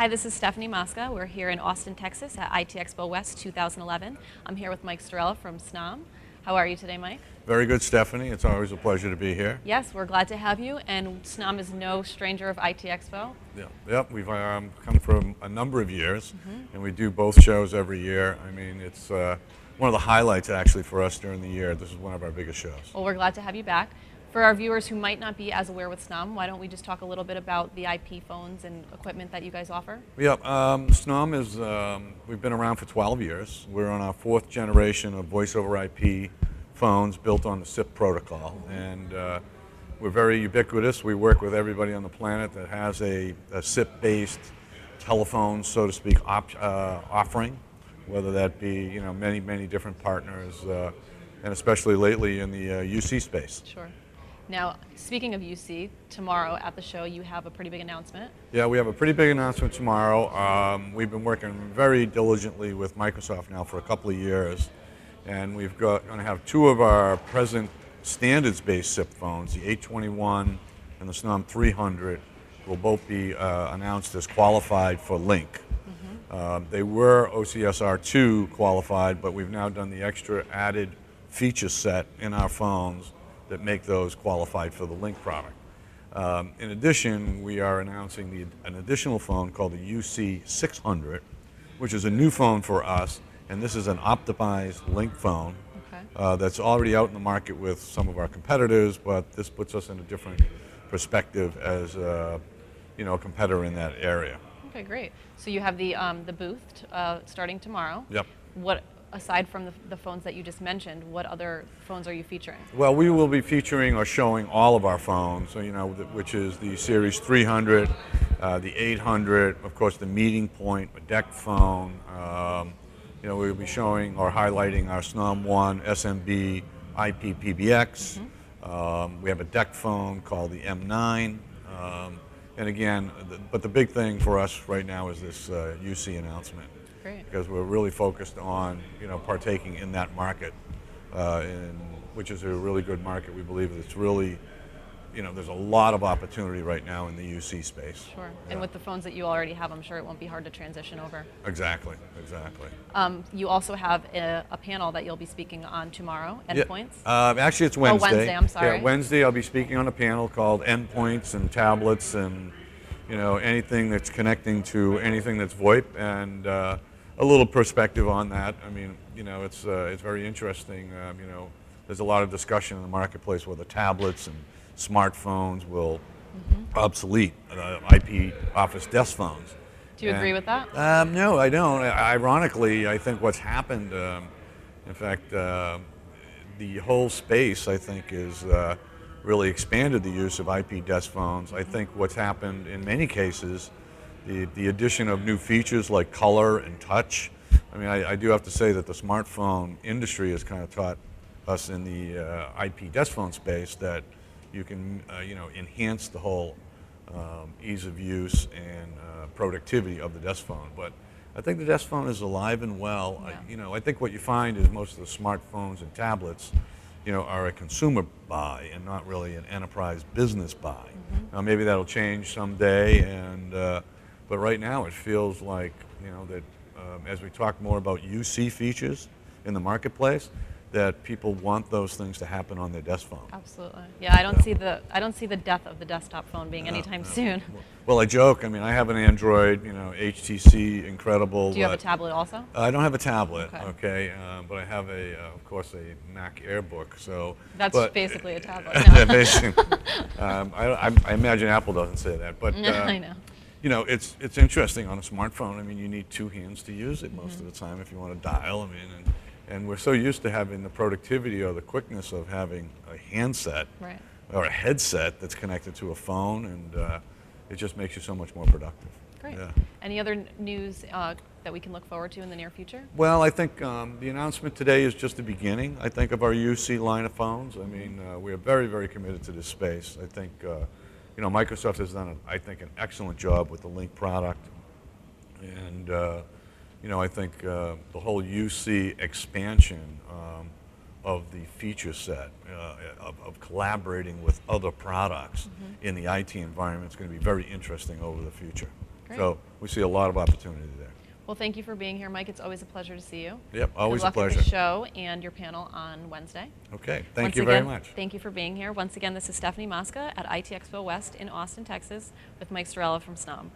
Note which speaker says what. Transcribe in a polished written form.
Speaker 1: Hi, this is Stefanie Mosca. We're here in Austin, Texas at IT Expo West 2011. I'm here with Mike Storella from snom. How are you today, Mike?
Speaker 2: Very good, Stephanie. It's always a pleasure to be here.
Speaker 1: Yes, we're glad to have you, and snom is no stranger of IT Expo.
Speaker 2: Yep. We've come for a number of years, and we do both shows every year. I mean, it's one of the highlights, actually, for us during the year. This is one of our biggest shows.
Speaker 1: Well, we're glad to have you back. For our viewers who might not be as aware with snom, why don't we just talk a little bit about the IP phones and equipment that you guys offer?
Speaker 2: Yep. snom is, we've been around for 12 years. We're on our 4th generation of voice over IP phones built on the SIP protocol, and we're very ubiquitous. We work with everybody on the planet that has a SIP-based telephone, so to speak, offering, whether that be many different partners, and especially lately in the UC space.
Speaker 1: Sure. Now, speaking of UC, tomorrow at the show you have a pretty big announcement.
Speaker 2: Yeah, we have a pretty big announcement tomorrow. We've been working very diligently with Microsoft now for a couple of years, and we're going to have 2 of our present standards-based SIP phones, the 821 and the snom 300, will both be announced as qualified for Link. They were OCSR2 qualified, but we've now done the extra added feature set in our phones that make those qualified for the Link product. In addition, we are announcing an additional phone called the UC 600, which is a new phone for us, and this is an optimized Link phone that's already out in the market with some of our competitors, but this puts us in a different perspective as a competitor in that area.
Speaker 1: Okay, great. So you have the booth starting tomorrow.
Speaker 2: Yep.
Speaker 1: Aside from the phones that you just mentioned, what other phones are you featuring?
Speaker 2: Well, we will be featuring or showing all of our phones, which is the Series 300, the 800, of course the Meeting Point, a deck phone. We'll be showing or highlighting our snom 1 SMB IP PBX. We have a deck phone called the M9. And again, but the big thing for us right now is this UC announcement.
Speaker 1: Great.
Speaker 2: Because we're really focused on partaking in that market, which is a really good market. We believe it's really, there's a lot of opportunity right now in the UC space.
Speaker 1: Sure. Yeah. And with the phones that you already have, I'm sure it won't be hard to transition over.
Speaker 2: Exactly.
Speaker 1: You also have a panel that you'll be speaking on tomorrow, Endpoints?
Speaker 2: Yeah. Actually, it's Wednesday.
Speaker 1: Oh, Wednesday, I'm sorry.
Speaker 2: Yeah, Wednesday I'll be speaking on a panel called Endpoints and Tablets and anything that's connecting to anything that's VoIP, and a little perspective on that. I mean, it's very interesting. There's a lot of discussion in the marketplace whether tablets and smartphones will obsolete IP office desk phones.
Speaker 1: Do you agree with that?
Speaker 2: No, I don't. Ironically, I think what's happened, in fact, the whole space, I think, is really expanded the use of IP desk phones. I think what's happened in many cases, the addition of new features like color and touch. I mean, I do have to say that the smartphone industry has kind of taught us in the IP desk phone space that you can enhance the whole ease of use and productivity of the desk phone. But I think the desk phone is alive and well.
Speaker 1: Yeah.
Speaker 2: I think what you find is most of the smartphones and tablets are a consumer buy and not really an enterprise business buy. Now maybe that'll change someday, but right now it feels like that as we talk more about UC features in the marketplace, that people want those things to happen on their desk phone.
Speaker 1: Absolutely. Yeah, I don't see the death of the desktop phone being anytime soon.
Speaker 2: Well, I joke. I mean, I have an Android, HTC, incredible.
Speaker 1: Do you have a tablet also?
Speaker 2: I don't have a tablet, okay, but I have of course, a Mac AirBook. So
Speaker 1: that's basically a tablet.
Speaker 2: Basically, I imagine Apple doesn't say that, but
Speaker 1: I know.
Speaker 2: It's interesting on a smartphone. I mean, you need 2 hands to use it most of the time if you want to dial. I mean, and we're so used to having the productivity or the quickness of having a handset or a headset that's connected to a phone, and it just makes you so much more productive.
Speaker 1: Great. Yeah. Any other news that we can look forward to in the near future?
Speaker 2: Well, I think the announcement today is just the beginning, I think, of our UC line of phones. I mean, we are very, very committed to this space. I think, Microsoft has done, I think, an excellent job with the Link product. And, I think the whole UC expansion of the feature set, of collaborating with other products in the IT environment is going to be very interesting over the future.
Speaker 1: Great.
Speaker 2: So we see a lot of opportunity there.
Speaker 1: Well, thank you for being here, Mike. It's always a pleasure to see you.
Speaker 2: Yep, always
Speaker 1: Good
Speaker 2: a
Speaker 1: luck with
Speaker 2: pleasure.
Speaker 1: the show and your panel on Wednesday.
Speaker 2: Okay, thank
Speaker 1: Once
Speaker 2: you
Speaker 1: again,
Speaker 2: very much.
Speaker 1: Thank you for being here. Once again, this is Stefanie Mosca at IT Expo West in Austin, Texas, with Mike Storella from snom.